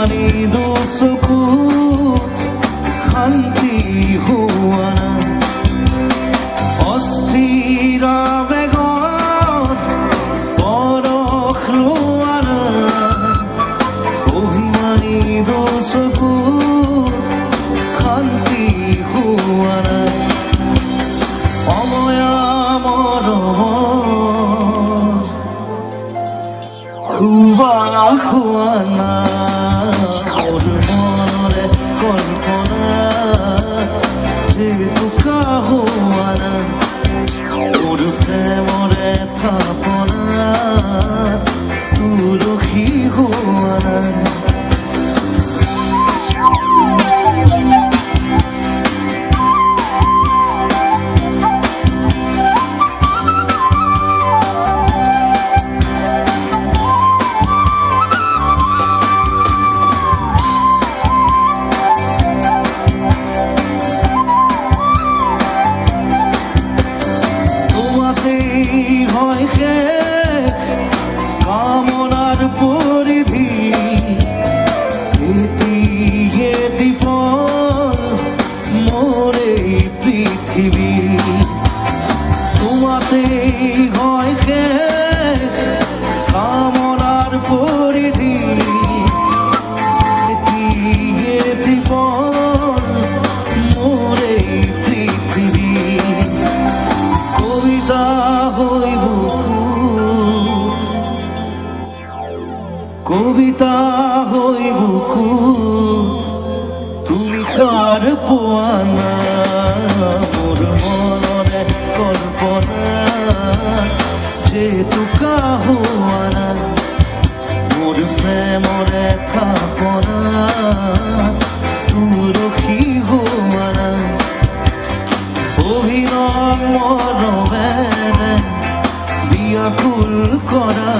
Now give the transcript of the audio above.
অভিমানী দুচকুত শান্তি হোৱা নাই অস্থিৰ বেগত পৰশ লোৱা নাই অভিমানী দুচকুত শান্তি হোৱা নাই অময়া মৰমৰ খুবা খোৱা নাই মোৰ মনৰে কল্পনা যেতুকা হোৱা নাই মোৰ প্ৰেমৰে থাপনা তুলসী হোৱা নাই হয় শেষ কামনার পরিধি দীপল মোরে পৃথিবী তোমাতেই হয় শেষ কামনার পরিধি দীপল মোরে পৃথিবী কবিতা কবিতা হই বুকু তুমি কার পোৱা না মোৰ মনৰে কল্পনা যেতুকা হোৱা নাই মোৰ প্ৰেমৰে থাপনা তুলসী হোৱা নাই অভিনৱ মৰমেৰে বিয়াকুল কৰা